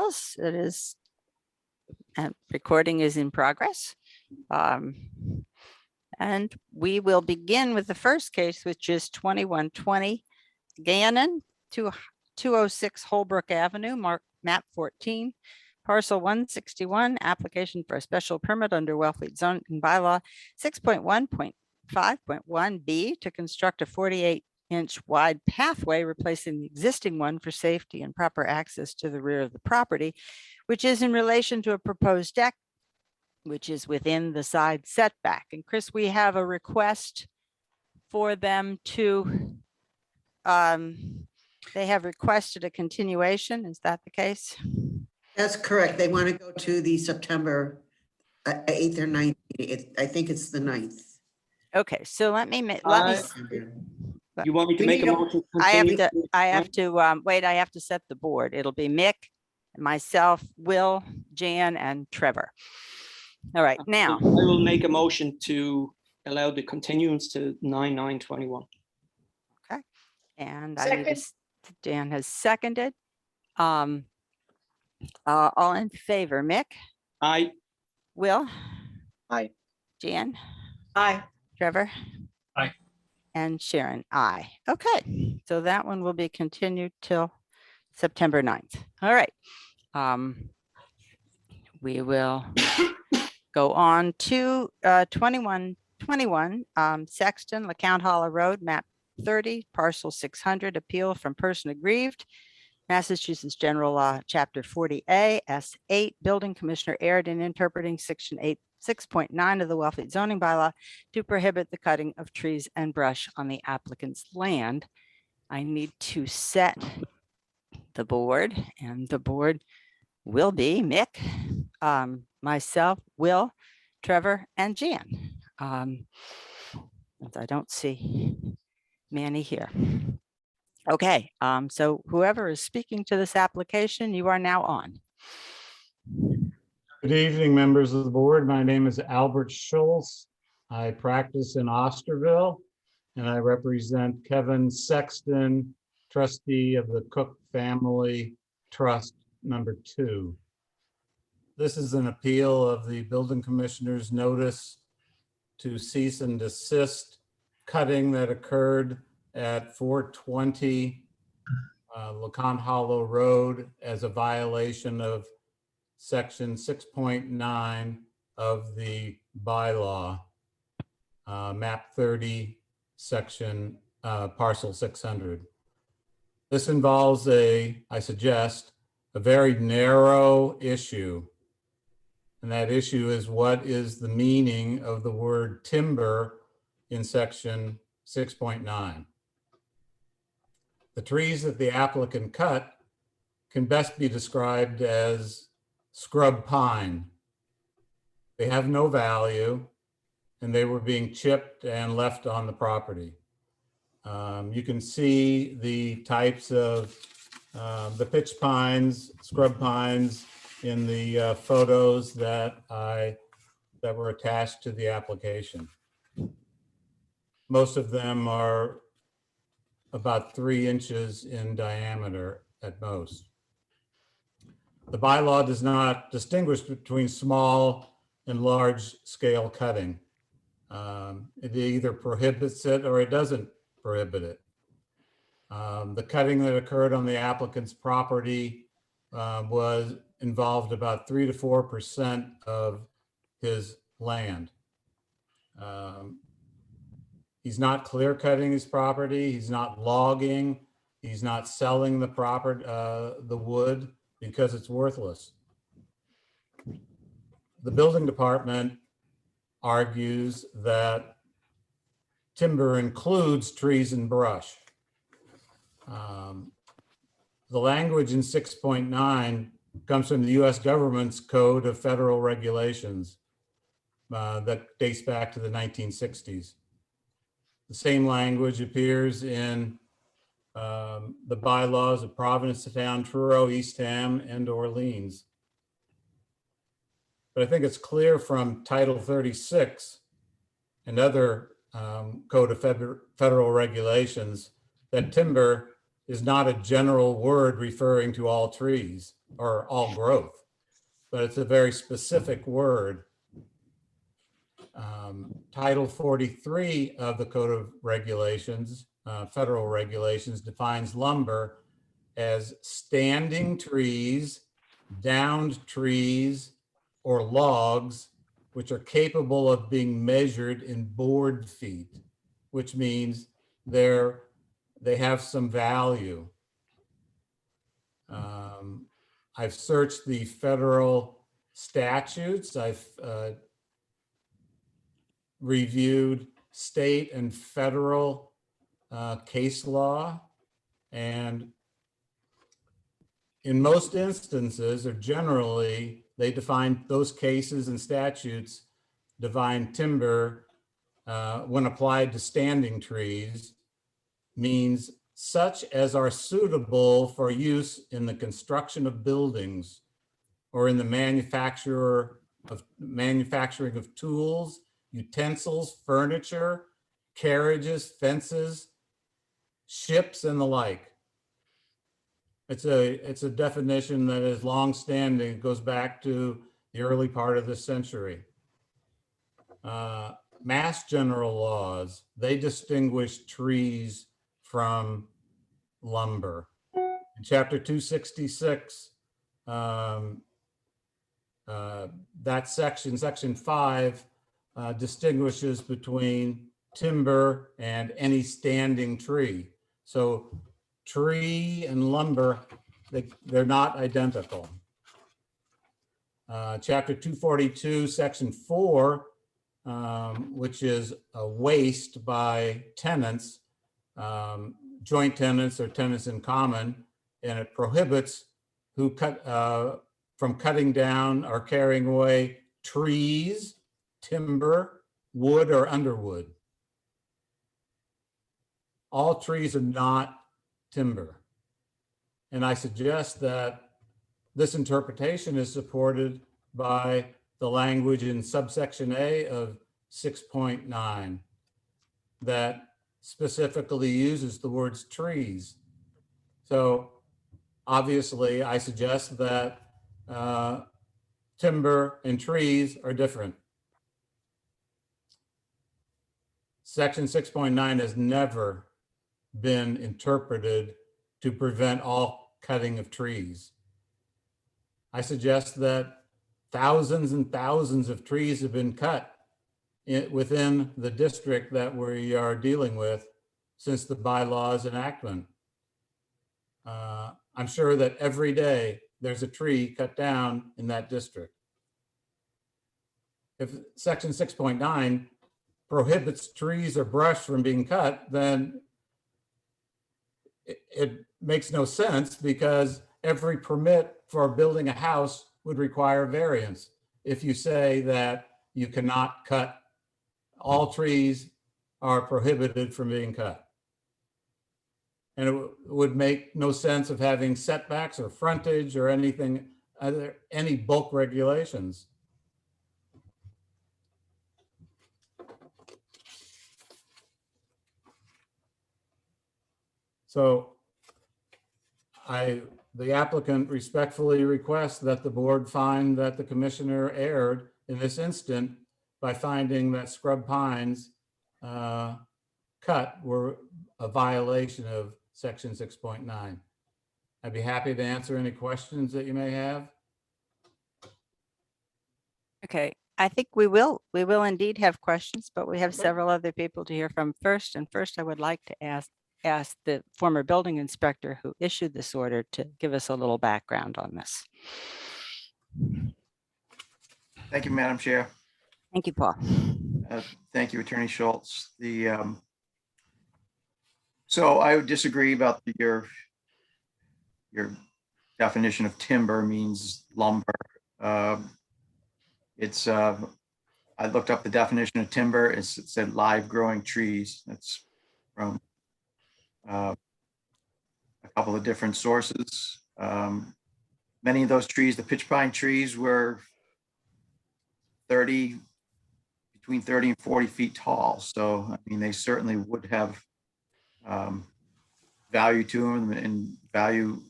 Michaels. It is, and recording is in progress. And we will begin with the first case, which is 2120 Gannon, 206 Holbrook Avenue, map 14, parcel 161, application for a special permit under Wellfleet zoning bylaw 6.1.5.1B to construct a 48-inch wide pathway, replacing the existing one for safety and proper access to the rear of the property, which is in relation to a proposed deck, which is within the side setback. And Chris, we have a request for them to, they have requested a continuation. Is that the case? That's correct. They want to go to the September 8th or 9th. I think it's the 9th. Okay, so let me, You want me to make a motion? I have to, wait, I have to set the board. It'll be Mick, myself, Will, Jan, and Trevor. All right, now. I will make a motion to allow the continuance to 9/9/21. Okay, and I need Dan has seconded. All in favor, Mick? Aye. Will? Aye. Jan? Aye. Trevor? Aye. And Sharon, aye. Okay, so that one will be continued till September 9th. All right. We will go on to 2121 Sexton, LeCount Hollow Road, map 30, parcel 600, appeal from person aggrieved. Massachusetts General Law, Chapter 40A, S8, Building Commissioner erred in interpreting Section 6.9 of the Wellfleet zoning bylaw to prohibit the cutting of trees and brush on the applicant's land. I need to set the board, and the board will be Mick, myself, Will, Trevor, and Jan. I don't see Manny here. Okay, so whoever is speaking to this application, you are now on. Good evening, members of the board. My name is Albert Schultz. I practice in Osterville, and I represent Kevin Sexton, trustee of the Cook Family Trust number 2. This is an appeal of the building commissioner's notice to cease and desist cutting that occurred at 420 LeCount Hollow Road as a violation of Section 6.9 of the bylaw, map 30, section parcel 600. This involves I suggest, a very narrow issue. And that issue is, what is the meaning of the word timber in Section 6.9? The trees that the applicant cut can best be described as scrub pine. They have no value, and they were being chipped and left on the property. You can see the types of the pitch pines, scrub pines in the photos that were attached to the application. Most of them are about 3 inches in diameter at most. The bylaw does not distinguish between small and large scale cutting. It either prohibits it or it doesn't prohibit it. The cutting that occurred on the applicant's property involved about 3 to 4% of his land. He's not clear cutting his property. He's not logging. He's not selling the the wood because it's worthless. The building department argues that timber includes trees and brush. The language in 6.9 comes from the U.S. government's Code of Federal Regulations that dates back to the 1960s. The same language appears in the bylaws of Provincetown, Truro, Eastham, and Orleans. But I think it's clear from Title 36 and other Code of Federal Regulations that timber is not a general word referring to all trees or all growth, but it's a very specific word. Title 43 of the Code of Regulations, federal regulations, defines lumber as standing trees, downed trees, or logs, which are capable of being measured in board feet, which means they have some value. I've searched the federal statutes. I've reviewed state and federal case law, and in most instances, or generally, they define those cases and statutes define timber when applied to standing trees means such as are suitable for use in the construction of buildings or in the manufacturing of tools, utensils, furniture, carriages, fences, ships, and the like. It's a definition that is longstanding. It goes back to the early part of this century. Mass general laws, they distinguish trees from lumber. In Chapter 266, that section 5, distinguishes between timber and any standing tree. So tree and lumber, they're not identical. Chapter 242, Section 4, which is a waste by tenants, joint tenants or tenants in common, and it prohibits from cutting down or carrying away trees, timber, wood, or underwood. All trees are not timber. And I suggest that this interpretation is supported by the language in subsection A of 6.9 that specifically uses the words trees. So obviously I suggest that timber and trees are different. Section 6.9 has never been interpreted to prevent all cutting of trees. I suggest that thousands and thousands of trees have been cut within the district that we are dealing with since the bylaws enactment. I'm sure that every day there's a tree cut down in that district. If section 6.9 prohibits trees or brush from being cut, then it makes no sense, because every permit for building a house would require variance. If you say that you cannot cut, all trees are prohibited from being cut. And it would make no sense of having setbacks or frontage or anything, any bulk regulations. So the applicant respectfully requests that the board find that the commissioner erred in this instant by finding that scrub pines cut were a violation of section 6.9. I'd be happy to answer any questions that you may have. Okay, I think we will indeed have questions, but we have Okay. several other people to hear from first. And first, I would like to ask the former building inspector who issued this order to give us a little background on this. Thank you, Madam Chair. Thank you, Paul. Thank you, Attorney Schultz. So I would disagree about your definition of timber means lumber. I looked up the definition of timber. It said live growing trees. That's from a couple of different sources. Many of those trees, the pitch pine trees, were between 30 and 40 feet tall. So, I mean, they certainly would have value to them and value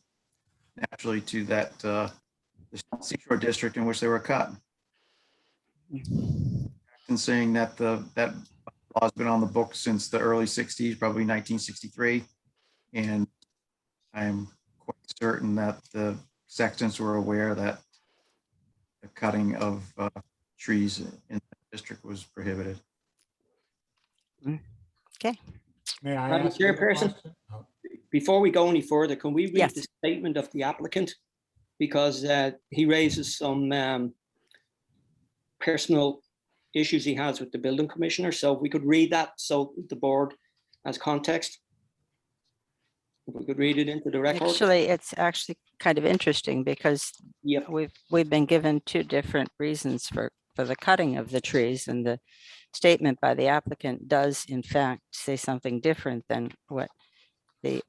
naturally to that the seashore district in which they were cut. And saying that that law's been on the books since the early 60s, probably 1963. And I'm quite certain that the Sextons were aware that the cutting of trees in the district was prohibited. May I Madam ask you a Chairperson? question? Oh, Before we go any further, can we read Yes. the statement of the applicant? Because he raises some personal issues he has with the building commissioner. So if we could read that so the board has context. If we could read it into the record. Actually, it's actually kind of interesting because Yep. we've been given two different reasons for the cutting of the trees, and the statement by the applicant does in fact say something different than what the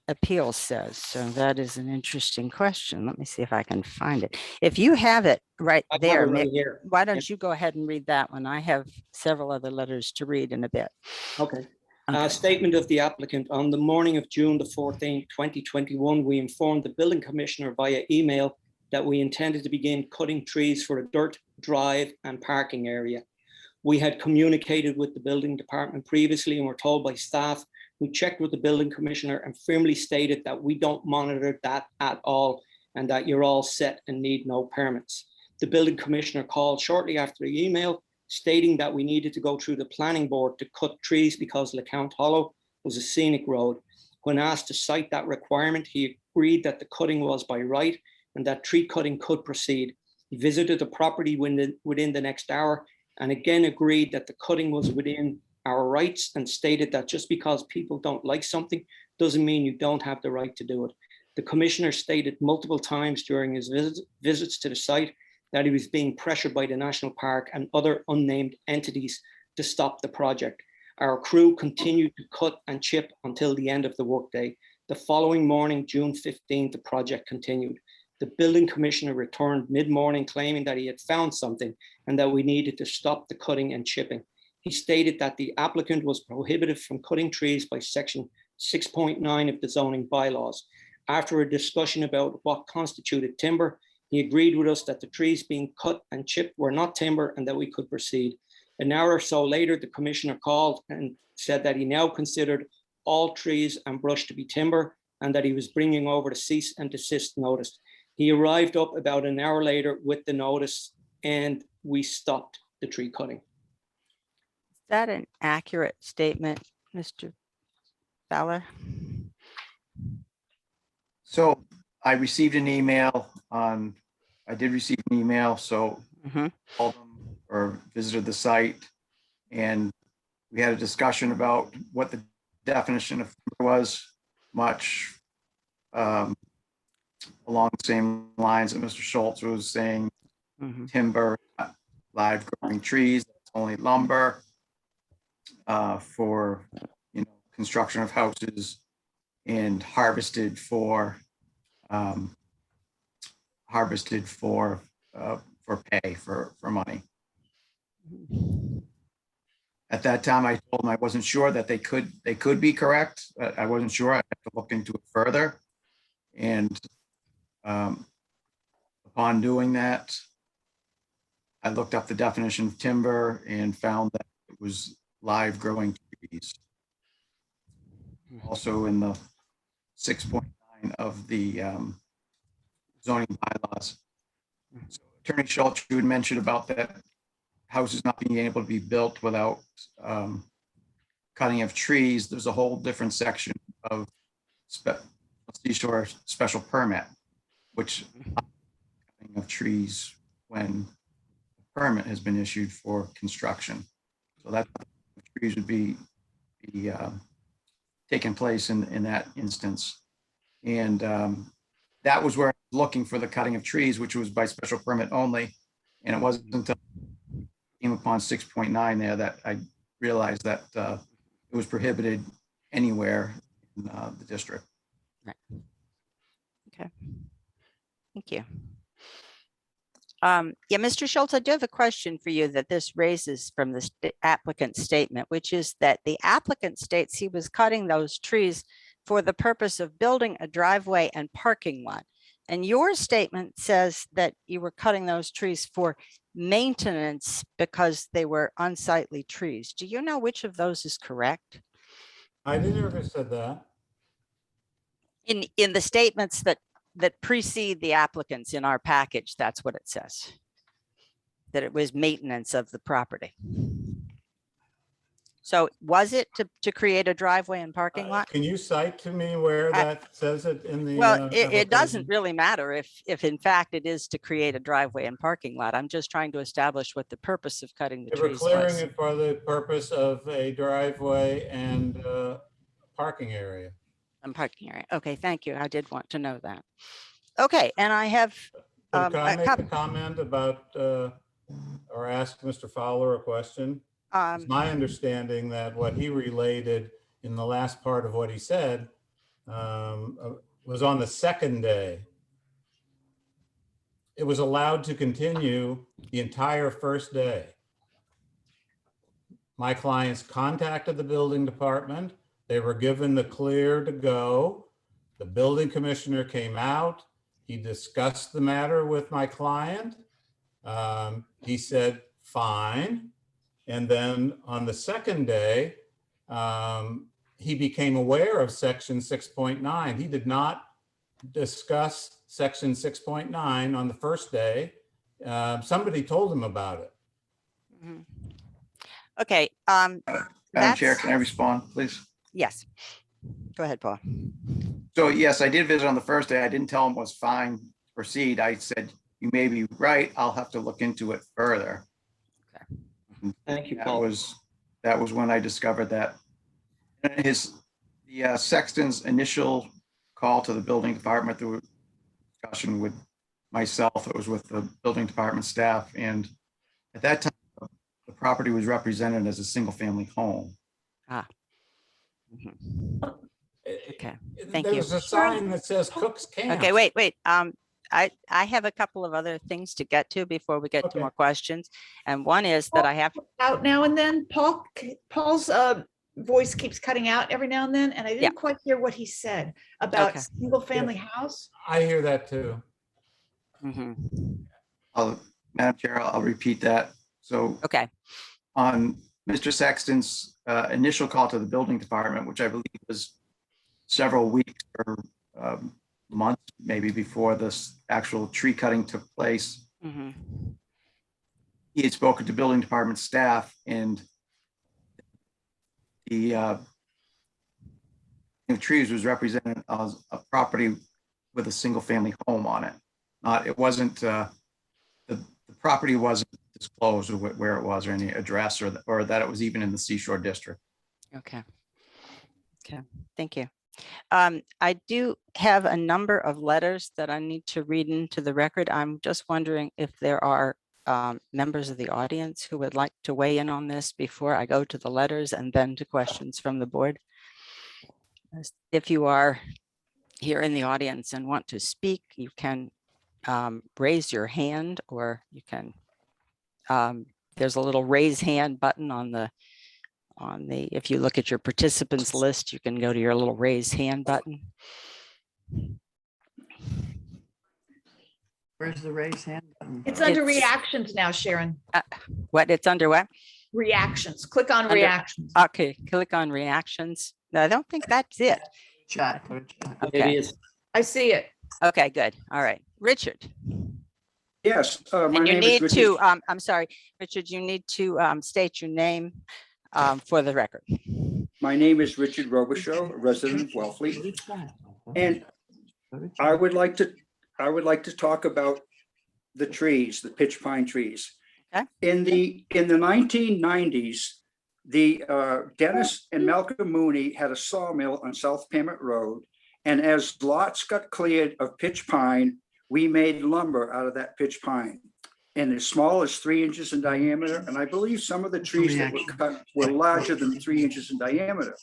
appeal says. So that is an interesting question. Let me see if I can find it. If you have it right I have there, it right here. why don't you go ahead and read that one? I have several other letters to read in a bit. Okay. Okay. Statement of the applicant. On the morning of June the 14th, 2021, we informed the building commissioner via email that we intended to begin cutting trees for a dirt drive and parking area. We had communicated with the building department previously and were told by staff who checked with the building commissioner and firmly stated that we don't monitor that at all and that you're all set and need no permits. The building commissioner called shortly after the email stating that we needed to go through the planning board to cut trees because LeCount Hollow was a scenic road. When asked to cite that requirement, he agreed that the cutting was by right and that tree cutting could proceed. He visited the property within the next hour and again agreed that the cutting was within our rights and stated that just because people don't like something doesn't mean you don't have the right to do it. The commissioner stated multiple times during his visits to the site that he was being pressured by the National Park and other unnamed entities to stop the project. Our crew continued to cut and chip until the end of the workday. The following morning, June 15th, the project continued. The building commissioner returned mid-morning claiming that he had found something and that we needed to stop the cutting and chipping. He stated that the applicant was prohibited from cutting trees by section 6.9 of the zoning bylaws. After a discussion about what constituted timber, he agreed with us that the trees being cut and chipped were not timber and that we could proceed. An hour or so later, the commissioner called and said that he now considered all trees and brush to be timber and that he was bringing over the cease and desist notice. He arrived up about an hour later with the notice and we stopped the tree cutting. Is that an accurate statement, Mr. Fowler? So I received an email I did receive an email, so Mhm. called them or visited the site. And we had a discussion about what the definition of timber was, much along the same lines that Mr. Schultz was saying, Mhm. timber, live growing trees, that's only lumber for, construction of houses and harvested for pay, for money. At that time, I told them I wasn't sure that they could be correct. I wasn't sure. I had to look into it further. And upon doing that, I looked up the definition of timber and found that it was live growing trees. Also in the 6.9 of the zoning bylaws. So Attorney Schultz, you had mentioned about that houses not being able to be built without cutting of trees. There's a whole different section of seashore special permit, which cutting of trees when a permit has been issued for construction. So that trees would be taking place in that instance. And that was where I was looking for the cutting of trees, which was by special permit only. And it wasn't until I came upon 6.9 there that I realized that it was prohibited anywhere in the district. Okay. Thank you. Yeah, Mr. Schultz, I do have a question for you that this raises from the applicant's statement, which is that the applicant states he was cutting those trees for the purpose of building a driveway and parking lot. And your statement says that you were cutting those trees for maintenance because they were unsightly trees. Do you know which of those is correct? I never said that. In the statements that precede the applicants in our package, that's what it says. That it was maintenance of the property. So was it to create a driveway and parking lot? Can you cite to me where I- that says it in the? Well, it doesn't application? really matter if in fact it is to create a driveway and parking lot. I'm just trying to establish what the purpose of cutting the They were trees clearing was. it for the purpose of a driveway and parking area. And parking area. Okay, thank you. I did want to know that. Okay, and I have, But can I a make a couple- comment about, or ask Mr. Fowler a question? It's my understanding that what he related in the last part of what he said was on the second day. It was allowed to continue the entire first day. My clients contacted the building department. They were given the clear to go. The building commissioner came out. He discussed the matter with my client. He said, fine. And then on the second day, he became aware of section 6.9. He did not discuss section 6.9 on the first day. Somebody told him about it. Mhm. Okay, Madam Chair, that's, can I respond, please? yes. Go ahead, Paul. So yes, I did visit on the first day. I didn't tell him it was fine to proceed. I said, you may be right. I'll have to look into it further. Thank you, That Paul. was when I discovered that. And the sexton's initial call to the building department, there was discussion with myself, it was with the building department staff, and at that time, the property was represented as a single-family home. Mhm. Okay, thank you. There's a sign that says Cook's Camp. Okay, wait. I have a couple of other things to get to before we get to Okay. more questions. And one is that I have, Out now and then, Paul's voice keeps cutting out every now and then, and I Yeah. didn't quite hear what he said about Okay. single family house. I hear that too. Mhm. Madam Chair, I'll repeat that. So Okay, on Mr. Sexton's initial call to the building department, which I believe was several weeks or months, maybe before this actual tree cutting took place, mhm. he had spoken to building department staff, and the trees was represented as a property with a single family home on it. It wasn't, the property wasn't disclosed or where it was or any address or that it was even in the Seashore District. Okay. Okay, thank you. I do have a number of letters that I need to read into the record. I'm just wondering if there are members of the audience who would like to weigh in on this before I go to the letters and then to questions from the board. If you are here in the audience and want to speak, you can raise your hand, or you can, there's a little raise hand button on the, if you look at your participants list, you can go to your little raise hand button. Where's the raise hand button? It's under It's- reactions now, Sharon. What, it's under what? Reactions. Click on Under- reactions. Okay, click on reactions. No, I don't think that's it. Chat. Go to chat. It Okay, is. I see it. okay, good. All right, Richard. Yes, my And you name is need Richard. to, I'm sorry, Richard, you need to state your name for the record. My name is Richard Robichaud, a resident of Wellfleet, Go to chat. and Go to chat. I would like to talk about the trees, the pitch pine trees. Okay. In the 1990s, the Dennis and Malcolm Mooney had a sawmill on South Payment Road, and as lots got cleared of pitch pine, we made lumber out of that pitch pine. And as small as 3 inches in diameter, and I believe some of the trees that were cut were larger than 3 inches in diameter.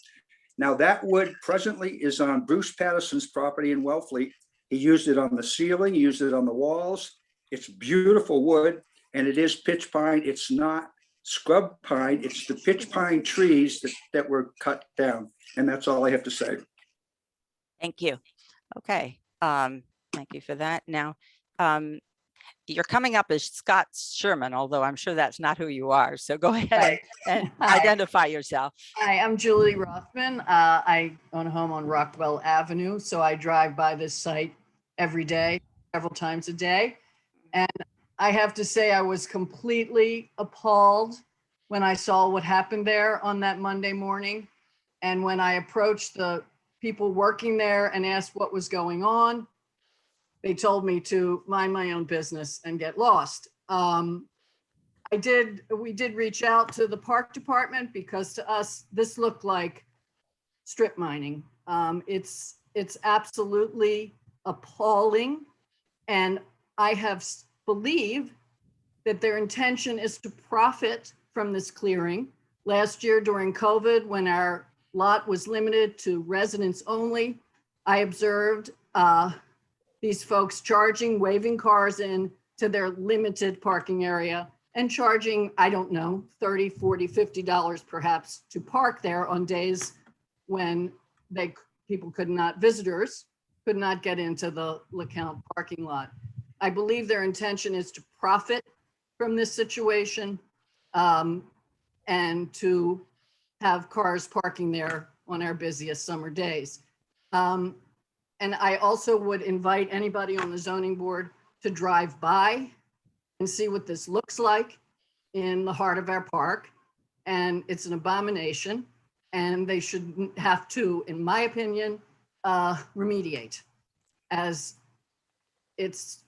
Now, that wood presently is on Bruce Patterson's property in Wellfleet. He used it on the ceiling, he used it on the walls. It's beautiful wood, and it is pitch pine. It's not scrub pine. It's the pitch pine trees that were cut down. And that's all I have to say. Thank you. Okay, thank you for that. Now, you're coming up as Scott Sherman, although I'm sure that's not who you are. So go ahead Right. and Hi. identify yourself. Hi, I'm Julie Rothman. I own a home on Rockwell Avenue, so I drive by this site every day, several times a day. And I have to say, I was completely appalled when I saw what happened there on that Monday morning. And when I approached the people working there and asked what was going on, they told me to mind my own business and get lost. We did reach out to the park department because to us, this looked like strip mining. It's absolutely appalling. And I believe that their intention is to profit from this clearing. Last year during COVID, when our lot was limited to residents only, I observed these folks waving cars in to their limited parking area and charging, I don't know, $30, $40, $50 perhaps to park there on days when visitors could not get into the LeCount parking lot. I believe their intention is to profit from this situation and to have cars parking there on our busiest summer days. And I also would invite anybody on the zoning board to drive by and see what this looks like in the heart of our park. And it's an abomination, and they should have to, in my opinion, remediate, as it's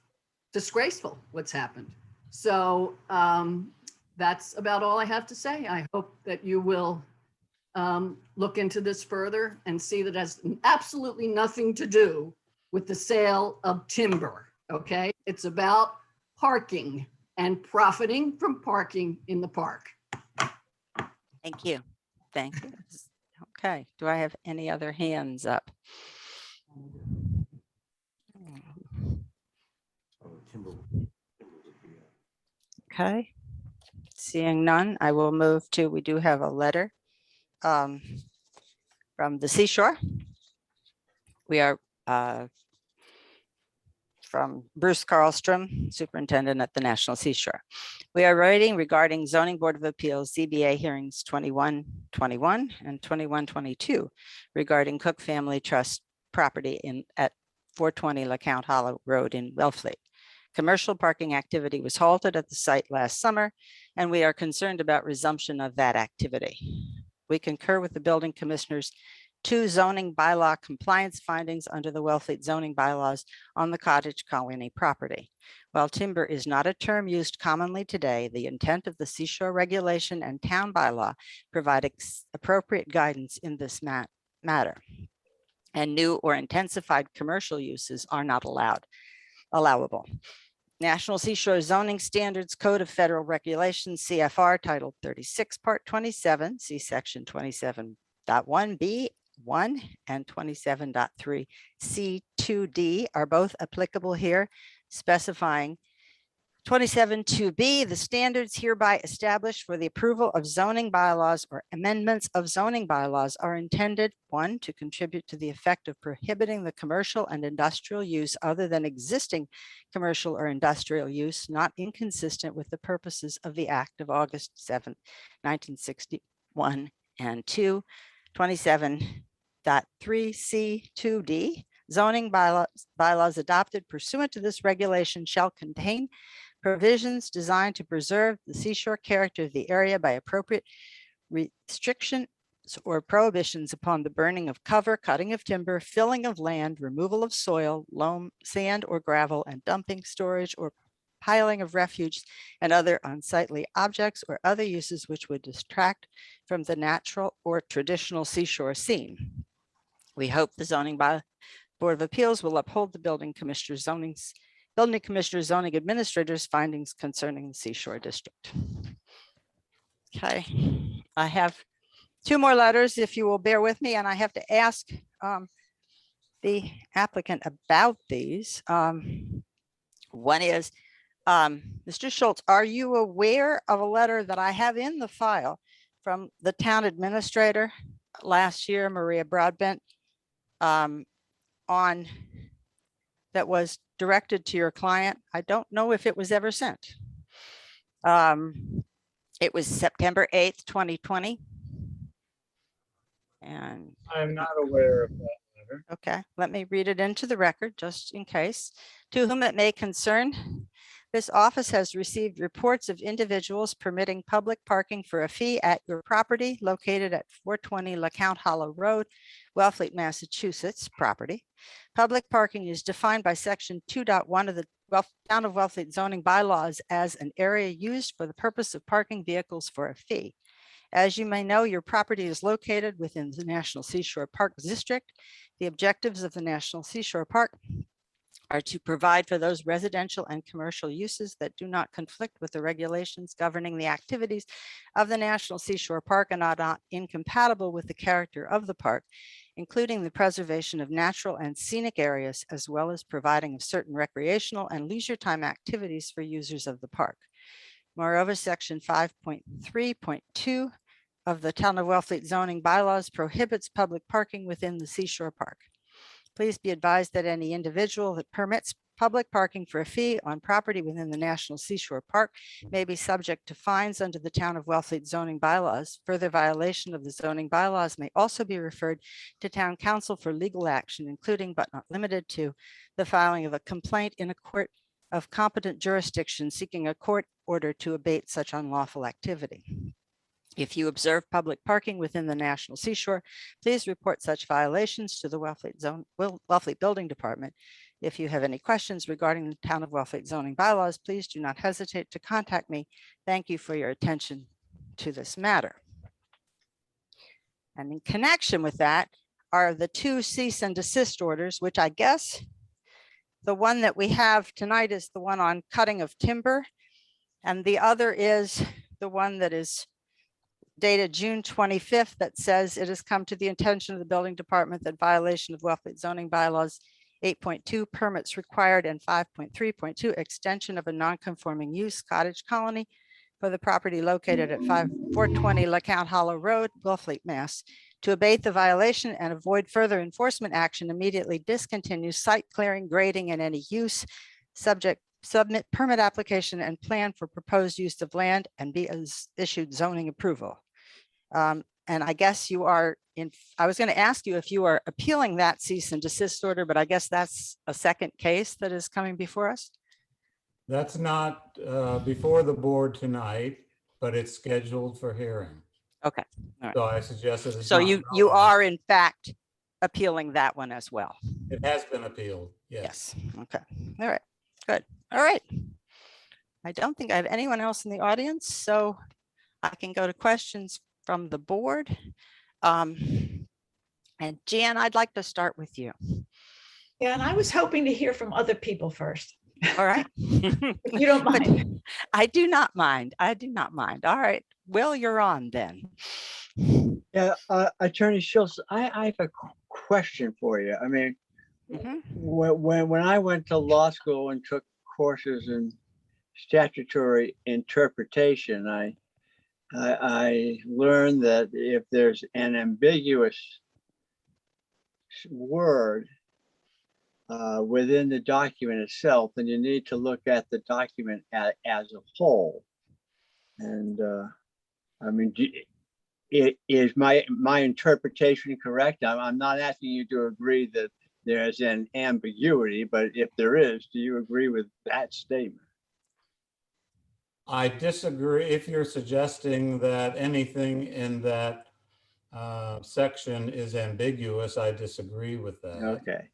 disgraceful what's happened. So that's about all I have to say. I hope that you will look into this further and see that it has absolutely nothing to do with the sale of timber, okay? It's about parking and profiting from parking in the park. Thank you. Thank you. Okay, do I have any other hands up? Okay, seeing none, I will move to, we do have a letter from the Seashore. We are from Bruce Carlstrom, Superintendent at the National Seashore. We are writing regarding Zoning Board of Appeals ZBA hearings 21-21 and 21-22 regarding Cook Family Trust property at 420 LeCount Hollow Road in Wellfleet. Commercial parking activity was halted at the site last summer, and we are concerned about resumption of that activity. We concur with the building commissioner's 2 zoning bylaw compliance findings under the Wellfleet zoning bylaws on the cottage colony property. While timber is not a term used commonly today, the intent of the Seashore regulation and town bylaw provide appropriate guidance in this matter. And new or intensified commercial uses are not allowable. National Seashore Zoning Standards Code of Federal Regulations, CFR, Title 36, Part 27, see Section 27.1B. 1 and 27.3 C2D are both applicable here, specifying 27.2B, the standards hereby established for the approval of zoning bylaws or amendments of zoning bylaws are intended, 1, to contribute to the effect of prohibiting the commercial and industrial use other than existing commercial or industrial use not inconsistent with the purposes of the Act of August 7, 1961, and 2, 27.3C2D, zoning bylaws adopted pursuant to this regulation shall contain provisions designed to preserve the seashore character of the area by appropriate restrictions or prohibitions upon the burning of cover, cutting of timber, filling of land, removal of soil, loam, sand, or gravel, and dumping, storage, or piling of refuse and other unsightly objects or other uses which would distract from the natural or traditional seashore scene. We hope the zoning Board of Appeals will uphold the building commissioner's zoning administrator's findings concerning the Seashore District. Okay, I have 2 more letters, if you will bear with me, and I have to ask the applicant about these. One is, Mr. Schultz, are you aware of a letter that I have in the file from the town administrator last year, Maria Broadbent, on that was directed to your client. I don't know if it was ever sent. It was September 8th, 2020. And I'm not aware of that letter. okay, let me read it into the record just in case. To whom it may concern, this office has received reports of individuals permitting public parking for a fee at your property located at 420 LeCount Hollow Road, Wellfleet, Massachusetts property. Public parking is defined by section 2.1 of the Town of Wellfleet zoning bylaws as an area used for the purpose of parking vehicles for a fee. As you may know, your property is located within the National Seashore Park District. The objectives of the National Seashore Park are to provide for those residential and commercial uses that do not conflict with the regulations governing the activities of the National Seashore Park and are not incompatible with the character of the park, including the preservation of natural and scenic areas, as well as providing of certain recreational and leisure time activities for users of the park. Moreover, section 5.3.2 of the Town of Wellfleet zoning bylaws prohibits public parking within the Seashore Park. Please be advised that any individual that permits public parking for a fee on property within the National Seashore Park may be subject to fines under the Town of Wellfleet zoning bylaws. Further violation of the zoning bylaws may also be referred to Town Council for legal action, including but not limited to the filing of a complaint in a court of competent jurisdiction seeking a court order to abate such unlawful activity. If you observe public parking within the National Seashore, please report such violations to the Wellfleet Building Department. If you have any questions regarding the Town of Wellfleet zoning bylaws, please do not hesitate to contact me. Thank you for your attention to this matter. And in connection with that are the two cease and desist orders, which I guess the one that we have tonight is the one on cutting of timber. And the other is the one that is dated June 25th that says it has come to the attention of the building department that violation of Wellfleet zoning bylaws 8.2 permits required and 5.3.2 extension of a non-conforming use cottage colony for the property located at 420 LeCount Hollow Road, Wellfleet, Mass. To abate the violation and avoid further enforcement action, immediately discontinue site clearing, grading, and any use. Submit permit application and plan for proposed use of land and be issued zoning approval. And I guess you are I was going to ask you if you are appealing that cease and desist order, but I guess that's a second case that is coming before us. That's not before the board tonight, but it's scheduled for hearing. Okay. All right. So I suggested. it's So not you relevant. are in fact appealing that one as well. It has been appealed, yes. Yes. Okay. All right. Good. All right. I don't think I have anyone else in the audience, so I can go to questions from the board. And Jan, I'd like to start with you. Yeah, and I was hoping to hear from other people first. All right. If you don't But mind. I do not mind. I do not mind. All right. Will, you're on then. Yeah, Attorney Schultz, I have a question for you. I mean, Mhm. when I went to law school and took courses in statutory interpretation, I learned that if there's an ambiguous word within the document itself, then you need to look at the document as a whole. And I mean, is my interpretation correct? I'm not asking you to agree that there's an ambiguity, but if there is, do you agree with that statement? I disagree. If you're suggesting that anything in that section is ambiguous, I disagree with that. Okay.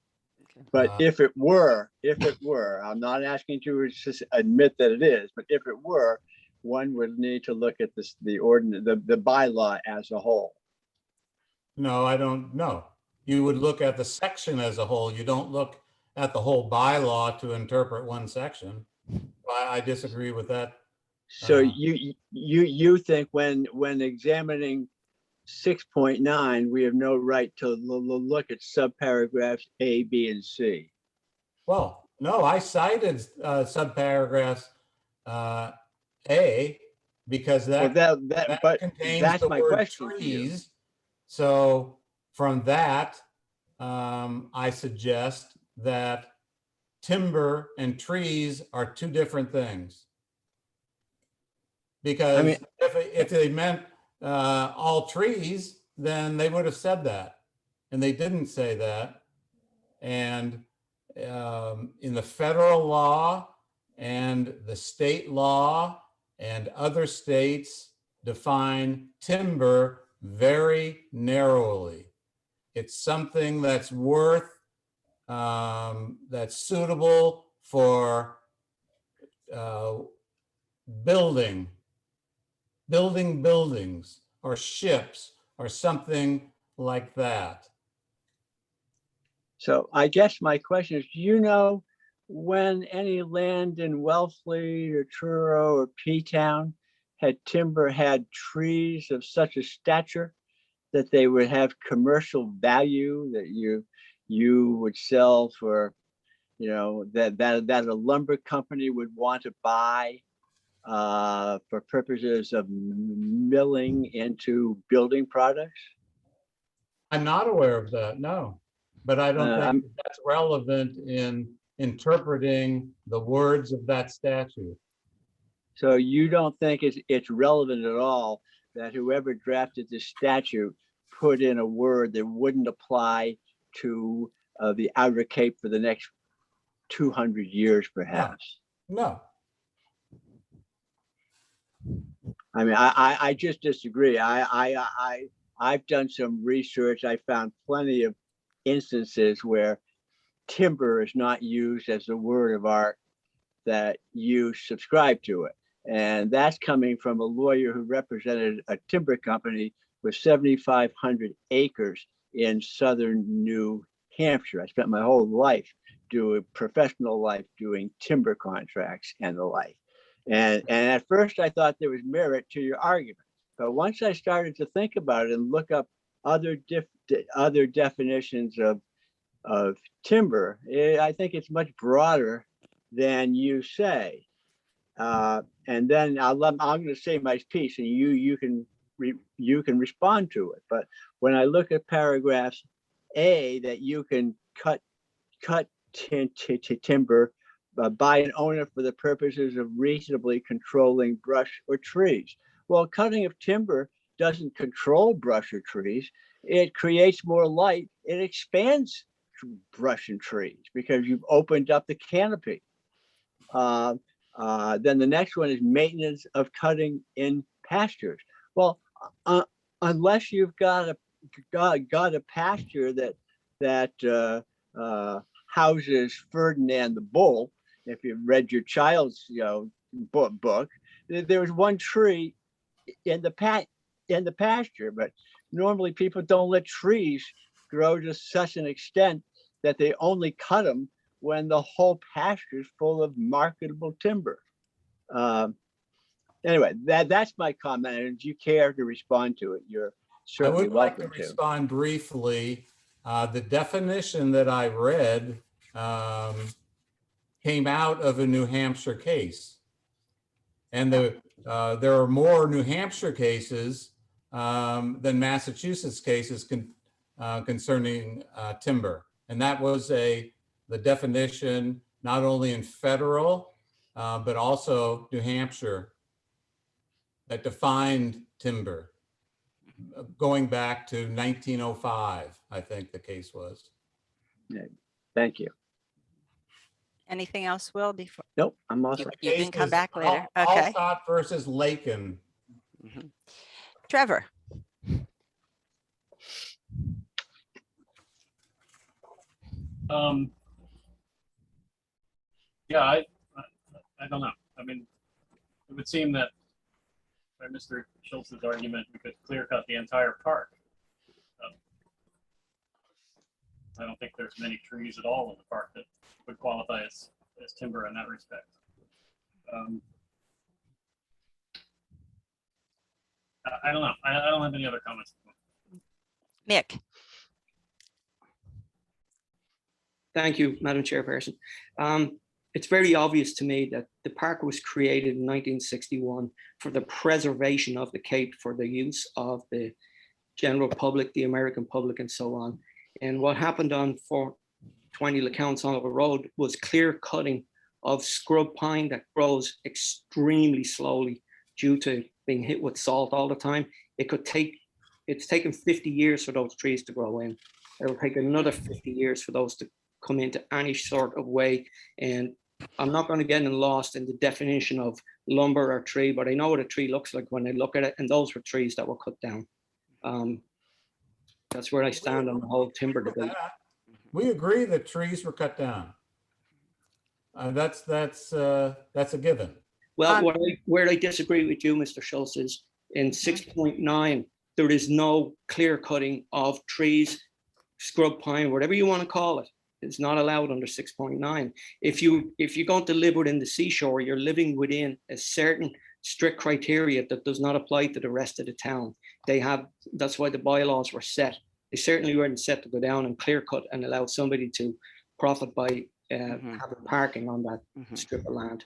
But if it were, I'm not asking you to admit that it is, but if it were, one would need to look at this, the ordinance, the bylaw as a whole. No, I don't know. You would look at the section as a whole. You don't look at the whole bylaw to interpret one section. I disagree with that. So you think when examining 6.9, we have no right to look at subparagraphs A, B, and C? Well, no, I cited subparagraphs A because Well, that but contains that's the my word question to you. trees. So from that, I suggest that timber and trees are two different things. Because mean- if they meant all trees, then they would have said that. And they didn't say that. And in the federal law and the state law and other states define timber very narrowly. It's something that's worth, that's suitable for building buildings or ships or something like that. So I guess my question is, do you know when any land in Wellfleet or Truro or P-Town had trees of such a stature that they would have commercial value that you would sell for, that a lumber company would want to buy for purposes of milling into building products? I'm not aware of that, no. But I don't think that's relevant in interpreting the words of that statute. So you don't think it's relevant at all that whoever drafted this statute put in a word that wouldn't apply to the Outer Cape for the next 200 years, perhaps? No. I mean, I just disagree. I've done some research. I found plenty of instances where timber is not used as a word of art that you subscribe to it. And that's coming from a lawyer who represented a timber company with 7,500 acres in southern New Hampshire. I spent my whole professional life doing timber contracts and the like. And at first I thought there was merit to your argument. But once I started to think about it and look up other definitions of timber, I think it's much broader than you say. And then I'm going to say my piece, and you can respond to it. But when I look at paragraphs A, that you can cut timber by an owner for the purposes of reasonably controlling brush or trees. Well, cutting of timber doesn't control brush or trees. It creates more light. It expands brush and trees because you've opened up the canopy. Then the next one is maintenance of cutting in pastures. Well, unless you've got a pasture that houses Ferdinand the Bull, if you've read your child's book, there was one tree in the pasture, but normally people don't let trees grow to such an extent that they only cut them when the whole pasture is full of marketable timber. Anyway, that's my comment. And if you care to respond to it, you're certainly I would like welcome to respond briefly. The definition that I read came out of a New Hampshire case. And there are more New Hampshire cases than Massachusetts cases concerning timber. And that was the definition, not only in federal, but also New Hampshire, that defined timber going back to 1905, I think the case was. Thank you. Anything else, Will, before Nope, I'm all you set. you can Case come is back later? Okay. Alstott versus Lakin. Mhm. Trevor, Yeah, I don't know. I mean, it would seem that by Mr. Schultz's argument, we could clear cut the entire park. I don't think there's many trees at all in the park that would qualify as timber in that respect. I don't know. I don't have any other comments. Mick, Thank you, Madam Chairperson. It's very obvious to me that the park was created in 1961 for the preservation of the Cape, for the use of the general public, the American public, and so on. And what happened on 420 LeCount Oliver Road was clear cutting of scrub pine that grows extremely slowly due to being hit with salt all the time. It's taken 50 years for those trees to grow in. It'll take another 50 years for those to come into any sort of way. And I'm not going to get lost in the definition of lumber or tree, but I know what a tree looks like when I look at it. And those were trees that were cut down. That's where I stand on the whole timber debate. We agree that trees were cut down. That's a given. Well, where I disagree with you, Mr. Schultz, is in 6.9, there is no clear cutting of trees, scrub pine, whatever you want to call it. It's not allowed under 6.9. If you're going to live within the seashore, you're living within a certain strict criteria that does not apply to the rest of the town. That's why the bylaws were set. They certainly weren't set to go down and clear cut and allow somebody to profit by having parking on that strip of land.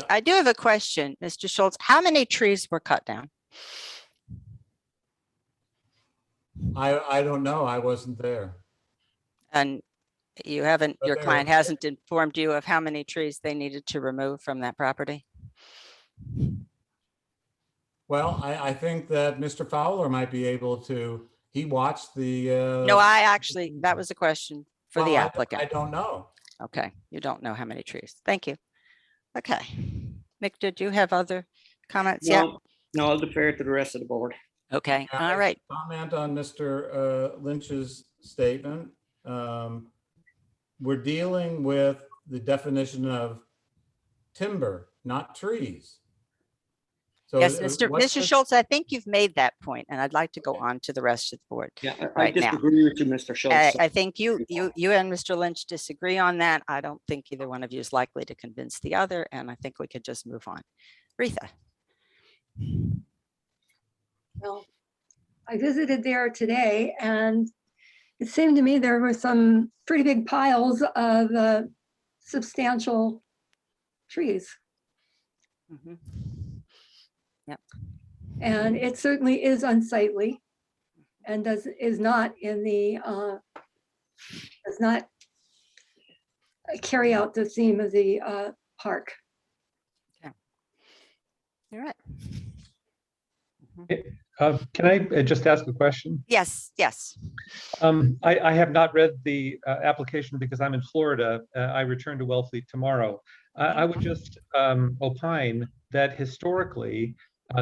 I do have a question, Mr. Schultz. How many trees were cut down? I don't know. I wasn't there. And you haven't, But your there- client hasn't informed you of how many trees they needed to remove from that property? Well, I think that Mr. Fowler might be able to, he watched the. No, that was a question for the well, I applicant. don't know. Okay, you don't know how many trees. Thank you. Okay. Mick, did you have other comments? Yeah. No, I'll defer to the rest of the board. Okay, Can I all right. Comment on Mr. Lynch's statement. We're dealing with the definition of timber, not trees. So Yes, what's Mr. this- Schultz, I think you've made that point, and I'd like to go on to the rest of the board. Yeah, I Right now. disagree with you, Mr. Schultz. I think you and Mr. Lynch disagree on that. I don't think either one of you is likely to convince the other, and I think we could just move on. Retha. Well, I visited there today and it seemed to me there were some pretty big piles of substantial trees. Mhm. And it certainly is unsightly and is not in the, does not carry out the theme of the park. All right. Can I just ask a question? Yes, yes. I have not read the application because I'm in Florida. I return to Wellfleet tomorrow. I would just opine that historically,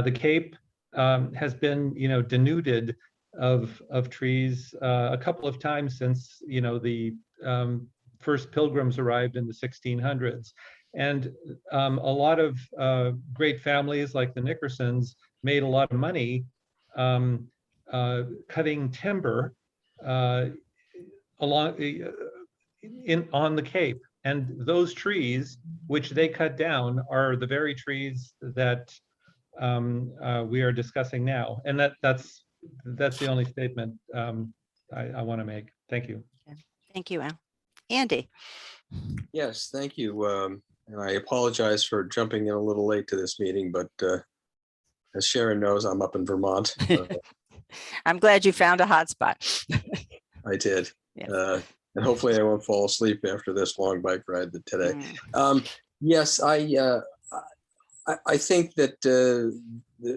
the Cape has been, denuded of trees a couple of times since, the first pilgrims arrived in the 1600s. And a lot of great families like the Nickersons made a lot of money cutting timber on the Cape. And those trees, which they cut down, are the very trees that we are discussing now. And that's the only statement I want to make. Thank you. Thank you, Al. Andy. Yes, thank you. And I apologize for jumping in a little late to this meeting, but as Sharon knows, I'm up in Vermont. I'm glad you found a hot spot. I did. Yes. And hopefully I won't fall asleep after this long bike ride today. Yes, I think that the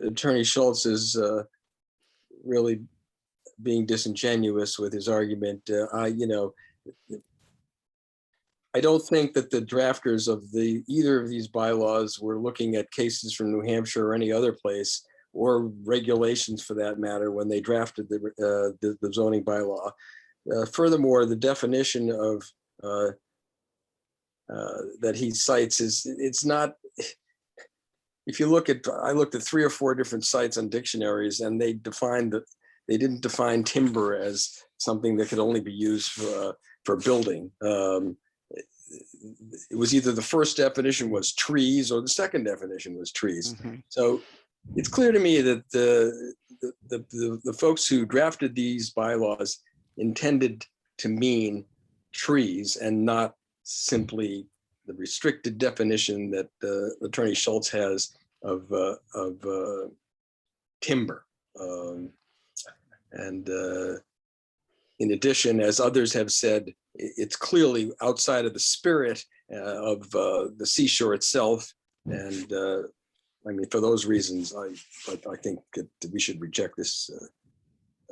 Attorney Schultz is really being disingenuous with his argument. I don't think that the drafters of either of these bylaws were looking at cases from New Hampshire or any other place, or regulations for that matter, when they drafted the zoning bylaw. Furthermore, the definition of that he cites it's not. If you look at, I looked at 3 or 4 different sites on dictionaries, and they didn't define timber as something that could only be used for building. It was either the first definition was trees or the second definition was trees. So it's clear to me that the folks who drafted these bylaws intended to mean trees and not simply the restricted definition that Attorney Schultz has of timber. In addition, as others have said, it's clearly outside of the spirit of the seashore itself. And I mean, for those reasons, I think that we should reject this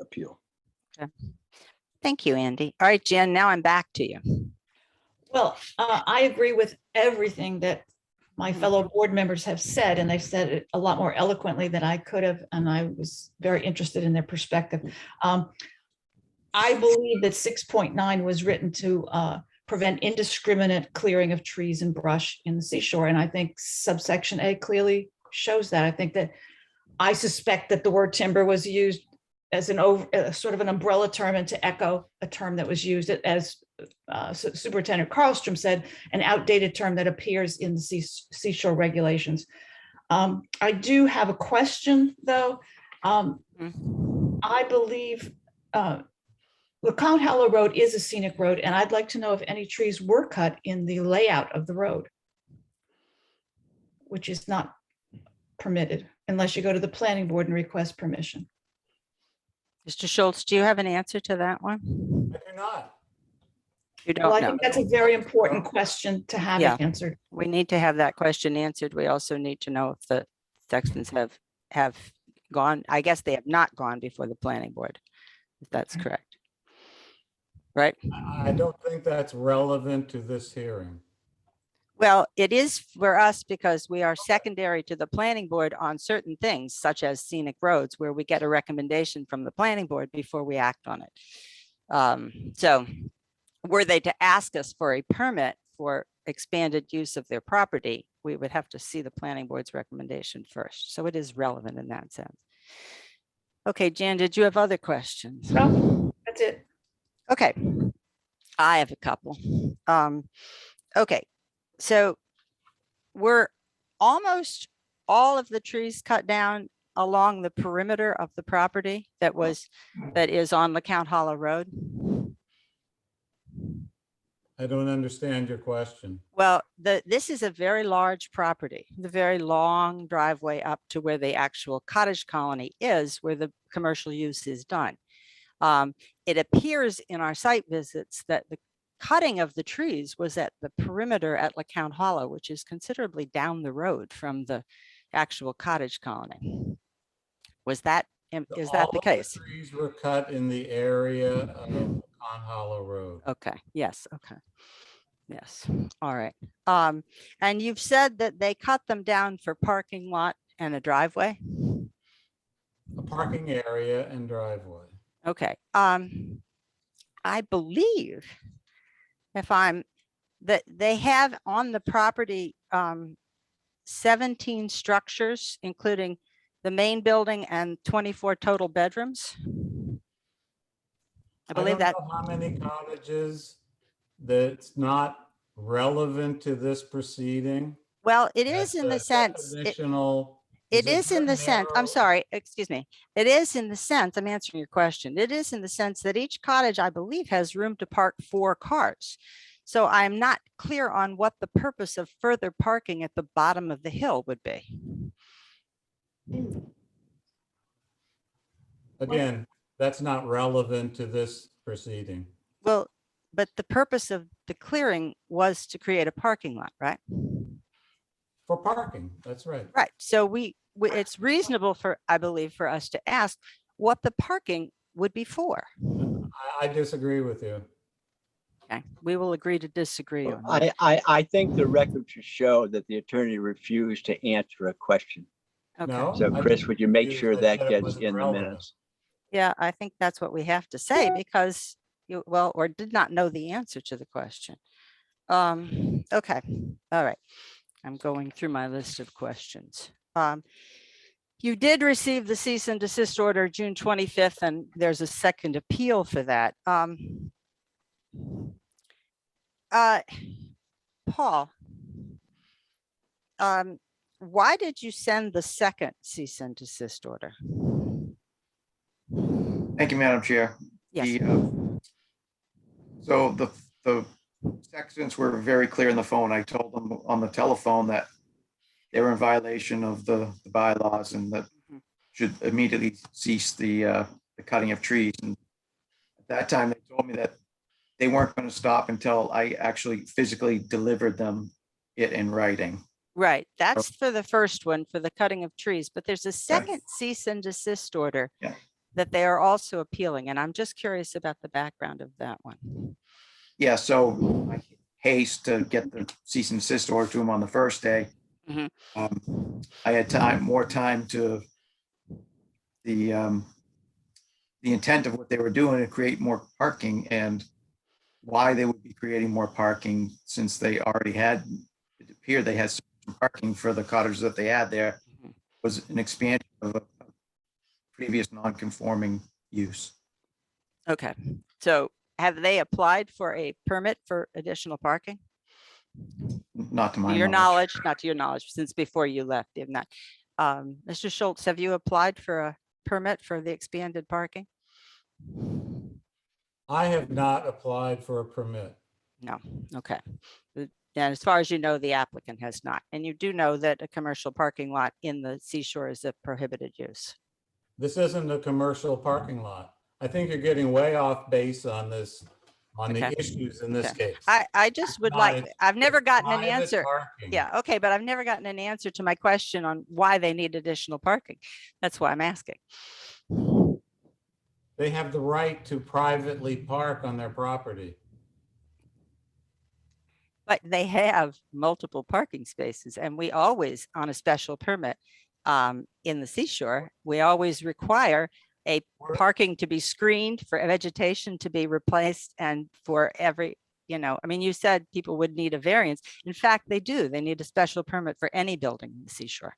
appeal. Okay. Thank you, Andy. All right, Jen, now I'm back to you. Well, I agree with everything that my fellow board members have said, and they've said it a lot more eloquently than I could have, and I was very interested in their perspective. I believe that 6.9 was written to prevent indiscriminate clearing of trees and brush in the seashore, and I think subsection A clearly shows that. I suspect that the word timber was used as sort of an umbrella term, and to echo a term that was used as Superintendent Carlstrom said, an outdated term that appears in the seashore regulations. I do have a question, though. I believe LeCount Hollow Road is a scenic road, and I'd like to know if any trees were cut in the layout of the road, which is not permitted unless you go to the planning board and request permission. Mr. Schultz, do you have an answer to that one? I do not. You Well, I don't know. think that's a very important question to have Yeah. answered. We need to have that question answered. We also need to know if the sextons have gone, I guess they have not gone before the planning board, if that's correct. Right? I don't think that's relevant to this hearing. Well, it is for us because we are secondary to the planning board on certain things such as scenic roads, where we get a recommendation from the planning board before we act on it. So were they to ask us for a permit for expanded use of their property, we would have to see the planning board's recommendation first. So it is relevant in that sense. Okay, Jan, did you have other questions? No, that's it. Okay, I have a couple. Okay, so we're almost all of the trees cut down along the perimeter of the property that is on LeCount Hollow Road. I don't understand your question. Well, this is a very large property, the very long driveway up to where the actual cottage colony is, where the commercial use is done. It appears in our site visits that the cutting of the trees was at the perimeter at LeCount Hollow, which is considerably down the road from the actual cottage colony. Is that All the of case? Trees were cut in the area of Con Hollow Road. Okay, yes, okay. Yes, all right. And you've said that they cut them down for parking lot and a driveway? A parking area and driveway. Okay, I believe that they have on the property 17 structures, including the main building and 24 total bedrooms. I believe that. don't know how many cottages that's not relevant to this proceeding. Well, it is That's in the a sense. definitional- It it is in the sense, I'm narrow? sorry, excuse me. It is in the sense, I'm answering your question. It is in the sense that each cottage, I believe, has room to park 4 cars. So I'm not clear on what the purpose of further parking at the bottom of the hill would be. Again, that's not relevant to this proceeding. Well, but the purpose of the clearing was to create a parking lot, right? For parking, that's right. Right. So it's reasonable I believe, for us to ask what the parking would be for. I disagree with you. Okay, we will agree to disagree on that. I think the record should show that the attorney refused to answer a question. Okay. No? So I Chris, didn't would you make refuse, sure I that said it gets wasn't in the relevant. minutes? Yeah, I think that's what we have to say because or did not know the answer to the question. Okay, all right. I'm going through my list of questions. You did receive the cease and desist order June 25th, and there's a second appeal for that. Paul, why did you send the second cease and desist order? Thank you, Madam Chair. Yes. So the sextons were very clear on the phone. I told them on the telephone that they were in violation of the bylaws and that should immediately cease the cutting of trees. And that time, they told me that they weren't going to stop until I actually physically delivered them it in writing. Right, that's for the first one, for the cutting of trees, but there's a second cease and desist order Yeah. that they are also appealing, and I'm just curious about the background of that one. Yeah, so I haste to get the cease and desist order to them on the first day. Mhm. I had more time to the intent of what they were doing to create more parking, and why they would be creating more parking since they already had, it appeared they had some parking for the cottages that they had there, was an expansion of a previous non-conforming use. Okay, so have they applied for a permit for additional parking? Not to To my your knowledge. knowledge, not to your knowledge, since before you left, if not. Mr. Schultz, have you applied for a permit for the expanded parking? I have not applied for a permit. No, okay. And as far as you know, the applicant has not. And you do know that a commercial parking lot in the seashore is a prohibited use. This isn't a commercial parking lot. I think you're getting way off base on this, on the Okay. issues in this case. I just would not- like, it's- I've never it's gotten an private answer. parking. Yeah, okay, but I've never gotten an answer to my question on why they need additional parking. That's why I'm asking. They have the right to privately park on their property. But they have multiple parking spaces, and we always, on a special permit in the seashore, we always require a parking to be screened, for vegetation to be replaced, and for every, I mean, you said people would need a variance. In fact, they do. They need a special permit for any building in the seashore.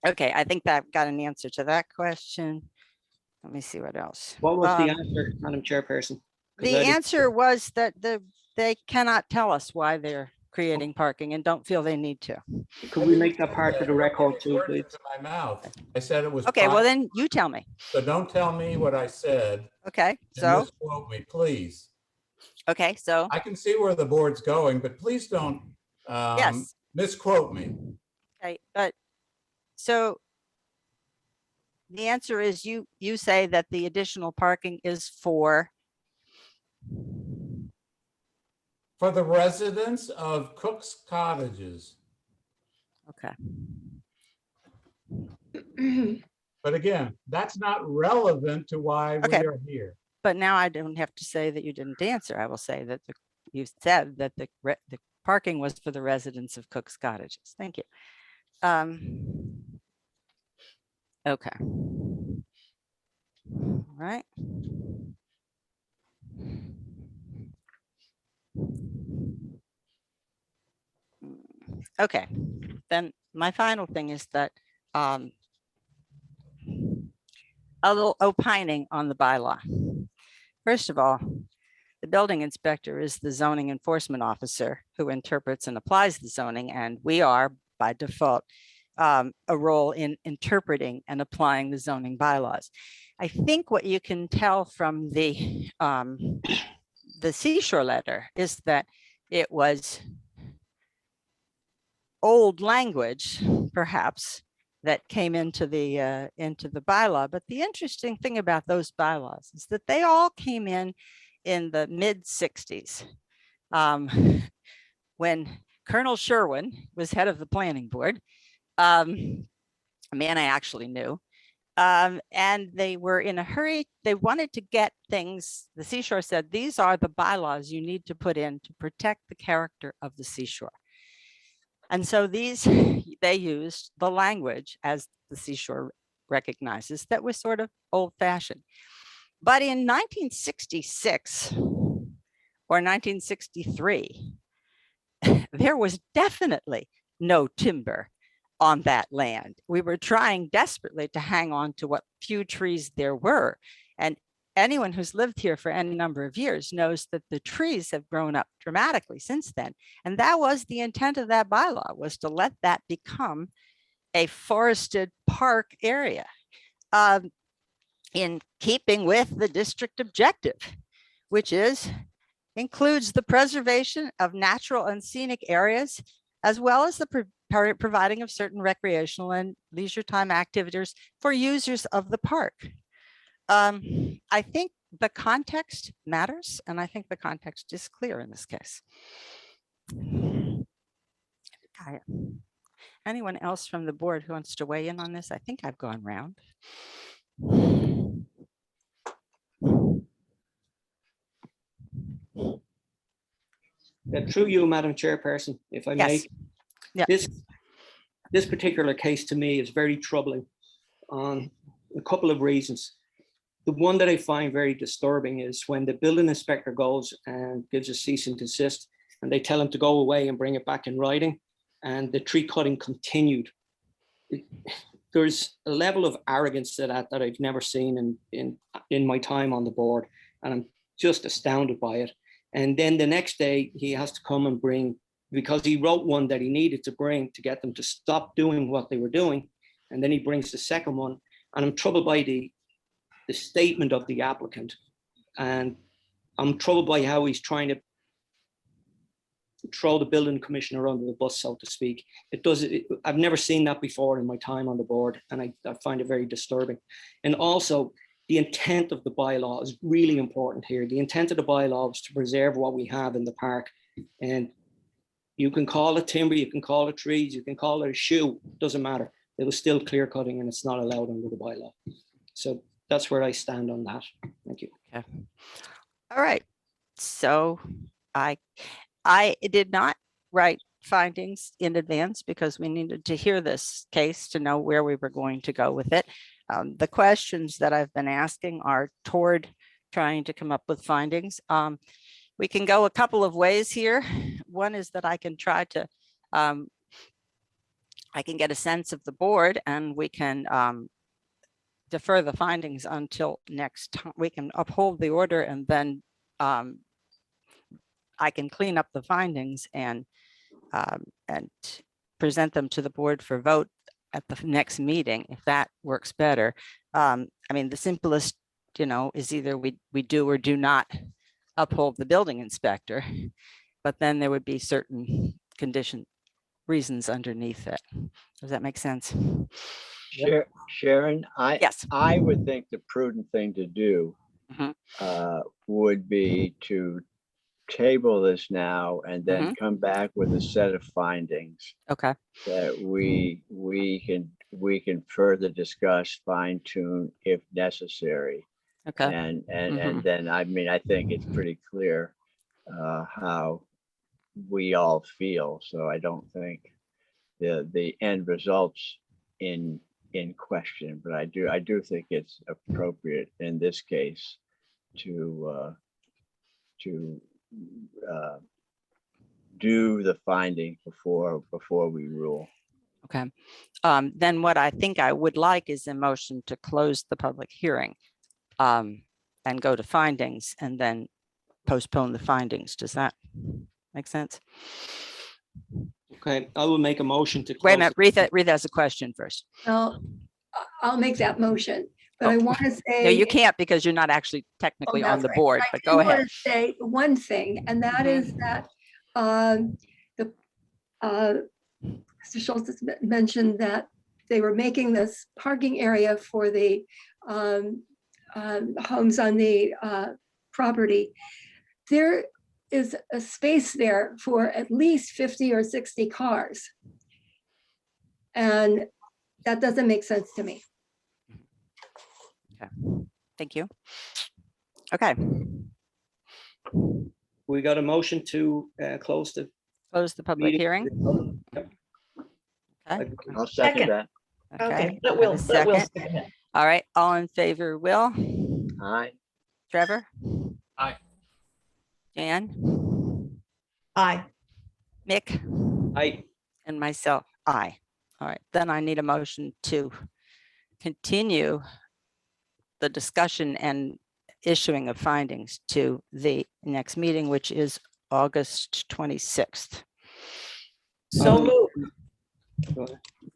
Okay, I think that got an answer to that question. Let me see what else. What was the answer, Madam Chairperson? 'Cause The I didn't- answer was that they cannot tell us why they're creating parking and don't feel they need to. Could we make that part of the record too, Words please? into my mouth. I said it was. Okay, well private, then you tell me. So don't tell me what I said. Okay, and so, misquote me, please. okay, so, I can see where the board's going, but please don't yes, misquote me. okay, but, so the answer is you say that the additional parking is for, For the residents of Cook's Cottages. okay, But again, that's not relevant to why we Okay. are here. but now I don't have to say that you didn't answer. I will say that you said that the parking was for the residents of Cook's Cottages. Thank you. Okay. All right. Okay, then my final thing is that a little opining on the bylaw. First of all, the building inspector is the zoning enforcement officer who interprets and applies the zoning, and we are by default a role in interpreting and applying the zoning bylaws. I think what you can tell from the seashore letter is that it was old language, perhaps, that came into the bylaw. But the interesting thing about those bylaws is that they all came in the mid 60s, when Colonel Sherwin was head of the planning board, a man I actually knew. And they were in a hurry. They wanted to get things. The seashore said, these are the bylaws you need to put in to protect the character of the seashore. And so they used the language, as the seashore recognizes, that was sort of old fashioned. But in 1966 or 1963, there was definitely no timber on that land. We were trying desperately to hang on to what few trees there were. And anyone who's lived here for any number of years knows that the trees have grown up dramatically since then. And that was the intent of that bylaw, was to let that become a forested park area, in keeping with the district objective, which includes the preservation of natural and scenic areas, as well as the providing of certain recreational and leisure time activities for users of the park. I think the context matters, and I think the context is clear in this case. Anyone else from the board who wants to weigh in on this? I think I've gone round. Through you, Madam Chairperson, if I may. Yes. Yeah. This particular case to me is very troubling on a couple of reasons. The one that I find very disturbing is when the building inspector goes and gives a cease and desist, and they tell him to go away and bring it back in writing, and the tree cutting continued. There's a level of arrogance to that I've never seen in my time on the board, and I'm just astounded by it. And then the next day he has to come and bring, because he wrote one that he needed to bring to get them to stop doing what they were doing. And then he brings the second one. And I'm troubled by the statement of the applicant. And I'm troubled by how he's trying to throw the building commissioner under the bus, so to speak. I've never seen that before in my time on the board, and I find it very disturbing. And also, the intent of the bylaw is really important here. The intent of the bylaw is to preserve what we have in the park. And you can call it timber, you can call it trees, you can call it a shoe, doesn't matter. It was still clear cutting, and it's not allowed under the bylaw. So that's where I stand on that. Thank you. Okay. All right. So I did not write findings in advance because we needed to hear this case to know where we were going to go with it. The questions that I've been asking are toward trying to come up with findings. We can go a couple of ways here. One is that I can try to, I can get a sense of the board, and we can defer the findings until next time. We can uphold the order, and then I can clean up the findings and present them to the board for vote at the next meeting, if that works better. I mean, the simplest, is either we do or do not uphold the building inspector, but then there would be certain reasons underneath it. Does that make sense? Sharon, Yes. I would think the prudent thing to do Mhm. would be to table this now and then come back with a set of findings Okay. that we can further discuss, fine tune if necessary. Okay. And then, I mean, I think it's pretty clear how we all feel. So I don't think the end results in question, but I do think it's appropriate in this case to do the finding before we rule. Okay. Then what I think I would like is a motion to close the public hearing and go to findings and then postpone the findings. Does that make sense? Okay, I will make a motion to. Wait a close minute, Rita has a question first. Well, I'll make that motion, but I want to say. No, you can't because you're not actually technically on that's the right. board, I but do go wanna ahead. Say one thing, and that is that Mr. Schultz has mentioned that they were making this parking area for the homes on the property. There is a space there for at least 50 or 60 cars. And that doesn't make sense to me. Okay. Thank you. Okay. We got a motion to close the public meeting. hearing. Yep. Okay. I'll second that. Okay, that have will a second second. it. All right, all in favor, Will, Aye. Trevor? Aye. Jan, Aye. Mick, Aye. and myself, aye. All right, then I need a motion to continue the discussion and issuing of findings to the next meeting, which is August 26th. So moved.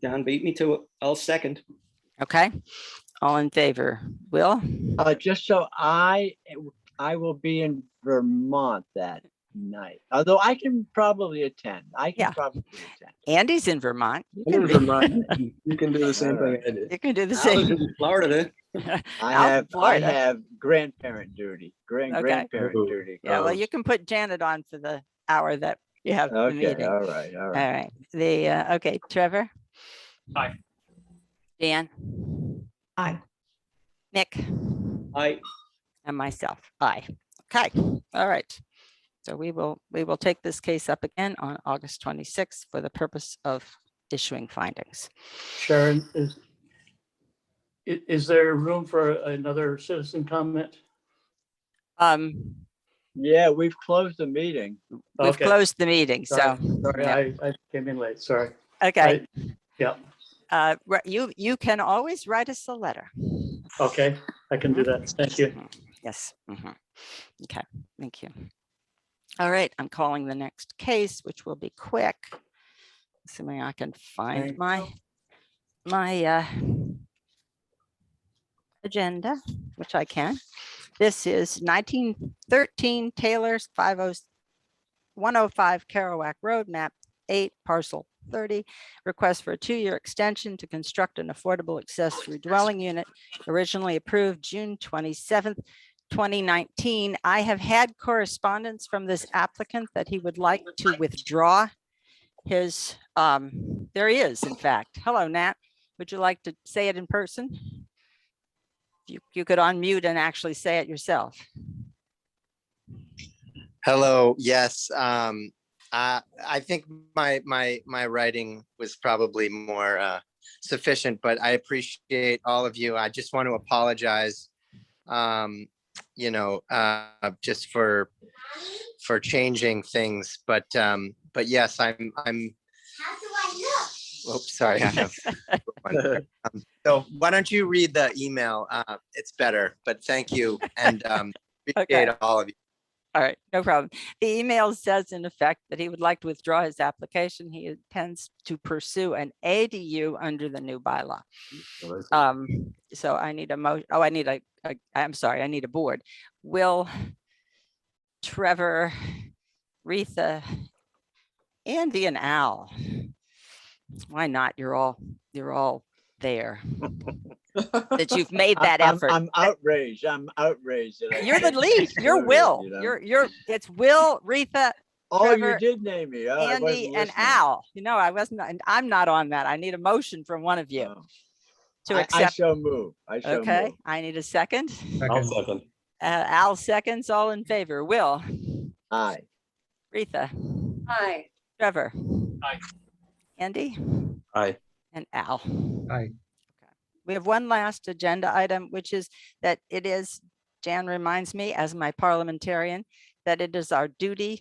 Dan beat me to it. I'll second. Okay, all in favor, Will? Just so I will be in Vermont that night, although I can probably attend. Probably attend. Andy's in Vermont. You I'm can in be- Vermont. You can do the same thing I did. You can do the I was same. in Florida. I Florida. have grandparent duty, Okay. grandparent duty. Yeah, well, you can put Janet on for the hour that you have the Okay, meeting. all right, all All right. right, okay, Trevor? Aye. Dan? Aye. Nick? I, And myself, aye. Okay, all right. So we will take this case up again on August 26th for the purpose of issuing findings. Sharon, is there room for another citizen comment? Yeah, we've closed the meeting. We've Okay. closed the meeting, so. Sorry, yeah. I came in late, sorry. Okay, Yeah, you can always write us a letter. okay, I can do that. Thank you. Yes. Okay, thank you. All right, I'm calling the next case, which will be quick. Assuming I can find my agenda, which I can. This is 1913 Taylor's 105 Kerouac Road, map 8, parcel 30. Request for a 2-year extension to construct an affordable accessory dwelling unit, originally approved June 27th, 2019. I have had correspondence from this applicant that he would like to withdraw his, there he is, in fact. Hello, Nat. Would you like to say it in person? You could unmute and actually say it yourself. Hello, yes. I think my writing was probably more sufficient, but I appreciate all of you. I just want to apologize, just for changing things. But yes, I'm. Oops, sorry. I have one. So why don't you read the email? It's better, but thank you, and appreciate all of you. All right, no problem. The email says in effect that he would like to withdraw his application. He intends to pursue an ADU under the new bylaw. So I need a motion. Oh, I need I'm sorry, I need a board. Will, Trevor, Retha, Andy, and Al. Why not? You're all there. That you've made that effort. I'm outraged. I'm outraged. That You're the lead. You're Will. You know? You're. It's Will, Retha, Oh, Trevor, you did name me. Oh, I wasn't Andy, and listening. Al. I wasn't, and I'm not on that. I need a motion from one of you Oh. to I accept. shall move. I shall Okay, move. I need a second. I'll second. Al seconds. All in favor. Will, Aye. Retha, Aye. Trevor, Aye. Andy, Aye. and Al. Aye. We have one last agenda item, which is that it is, Jan reminds me as my parliamentarian, that it is our duty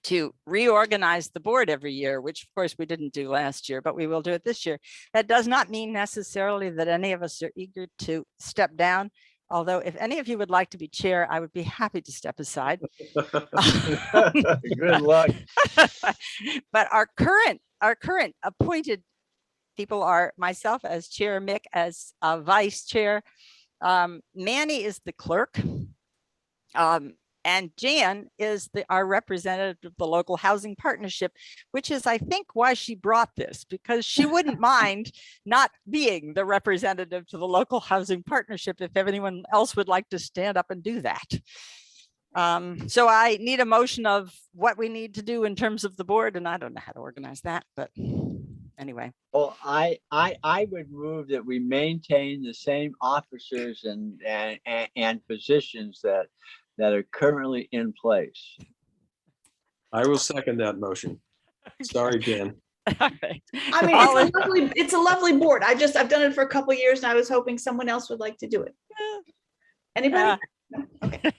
to reorganize the board every year, which of course we didn't do last year, but we will do it this year. That does not mean necessarily that any of us are eager to step down. Although if any of you would like to be chair, I would be happy to step aside. Good luck. But our current appointed people are myself as chair, Mick as vice chair. Manny is the clerk. And Jan is our representative of the local housing partnership, which is, I think, why she brought this, because she wouldn't mind not being the representative to the local housing partnership if anyone else would like to stand up and do that. So I need a motion of what we need to do in terms of the board, and I don't know how to organize that, but anyway. Well, I would move that we maintain the same officers and positions that are currently in place. I will second that motion. Sorry, Jan. All right. I mean, it's a lovely board. I've done it for a couple of years and I was hoping someone else would like to do it. Anybody? No? Okay.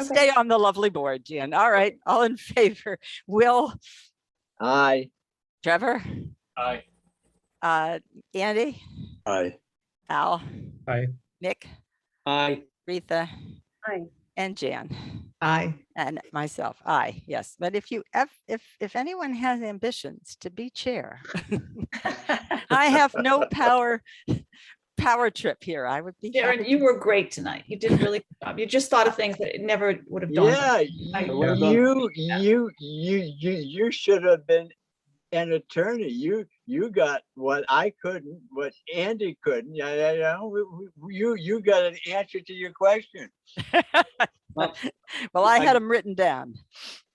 Stay on the lovely board, Jan. All right, all in favor. Will, Aye. Trevor, Aye. Andy, Aye. Al, Aye. Nick, Aye. Retha, Aye. and Jan, Aye. and myself. Aye, yes. But if anyone has ambitions to be chair, I have no power trip here. I would be. Sharon, happy you were great tonight. You did a really good job. You just thought of things that it never would have done. Yeah, you should have been an attorney. You got what I couldn't, what Andy couldn't. Yeah, you got an answer to your question. Well, I had them written down.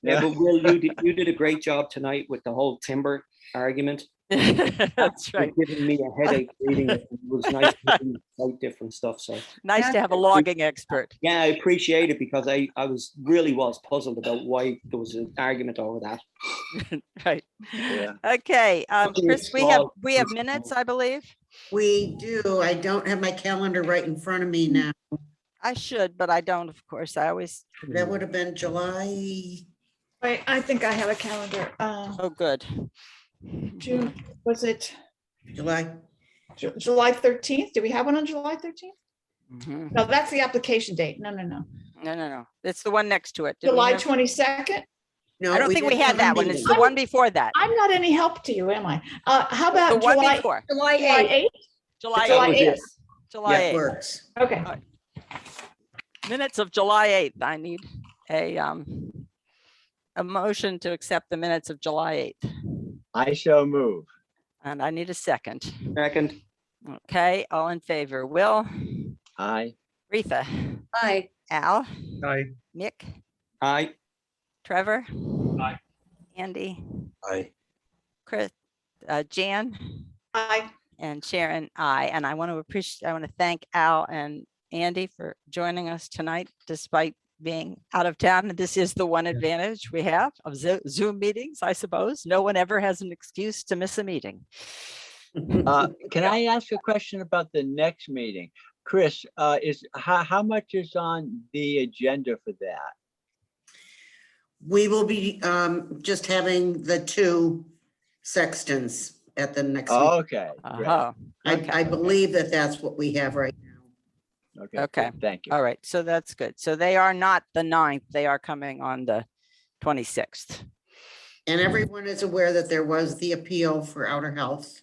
Yeah, but Will, you did a great job tonight with the whole timber argument. That's right. You're giving me a headache reading it. It was nice to see quite different stuff. So Nice to have a logging expert. yeah, I appreciate it because I really was puzzled about why there was an argument over that. Right. Yeah. Okay, Something Chris, small. we have minutes, I believe. We do. I don't have my calendar right in front of me now. I should, but I don't, of course. I always, That would have been July. Wait, I think I have a calendar. oh, good. June, was it July. July 13th? Do we have one on July 13th? Mhm. No, that's the application date. No. No. It's the one next to it. Did we July have- 22nd? No, I don't think we didn't had have a that one. It's meeting. the one before that. I'm not any help to you, am I? How The about one July before, July July 8th. 8th? July July 8th. 8th? Yes. July That 8th. works. Okay. Minutes of July 8th. I need a motion to accept the minutes of July 8th. I shall move. And I need a second. Second, Okay, all in favor. Will, Aye. Retha, Aye. Al, Aye. Nick, aye. Trevor. Aye. Andy, Aye. Chris, Jan, Aye. and Sharon, and I want to thank Al and Andy for joining us tonight, despite being out of town. And this is the one advantage we have of Zoom meetings, I suppose. No one ever has an excuse to miss a meeting. Can I ask a question about the next meeting? Chris, how much is on the agenda for that? We will be just having the two sextons at the next. meeting. Okay. great. Oh, I believe that that's what we have right now. Okay. good, Thank you. all right. So that's good. So they are not the 9th. They are coming on the 26th. And everyone is aware that there was the appeal for outer health.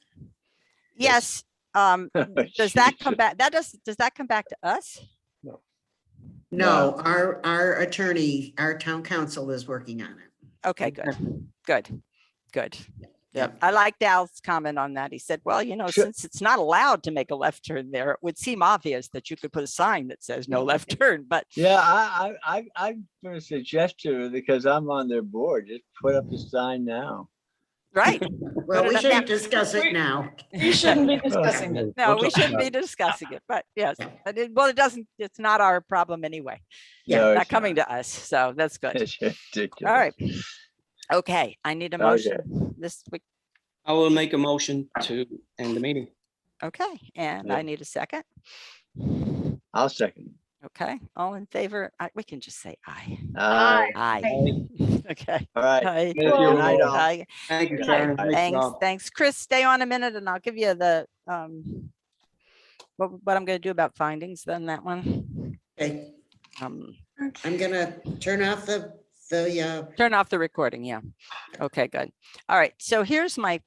Yes. Does that come back? Does that come back to us? No, our attorney, our town council is working on it. Okay, good. Yep. I liked Al's comment on that. He said, well, Sure. since it's not allowed to make a left turn there, it would seem obvious that you could put a sign that says no left turn, but Yeah, I'm gonna suggest to her, because I'm on their board, just put up the sign now. right. Well, Put we it up shouldn't now. discuss it now. We shouldn't be discussing this. No, we shouldn't be discussing it, but yes, well, it's not our problem anyway. Yeah, No, Not it's coming to us. So that's good. It's ridiculous. All right. Okay, I need a Okay. motion this week. I will make a motion to end the meeting. Okay, and I need a second. I'll second. Okay, all in favor? We can just say aye. Aye. Aye. Okay. All right. Aye. Thank you. Good night, all. Aye. Thank you, Sharon. Nice Thanks, job. thanks. Chris, stay on a minute and I'll give you the, what I'm gonna do about findings, then that one. Okay, Um, I'm gonna turn off the Turn off the recording, yeah. Okay, good. All right, so here's my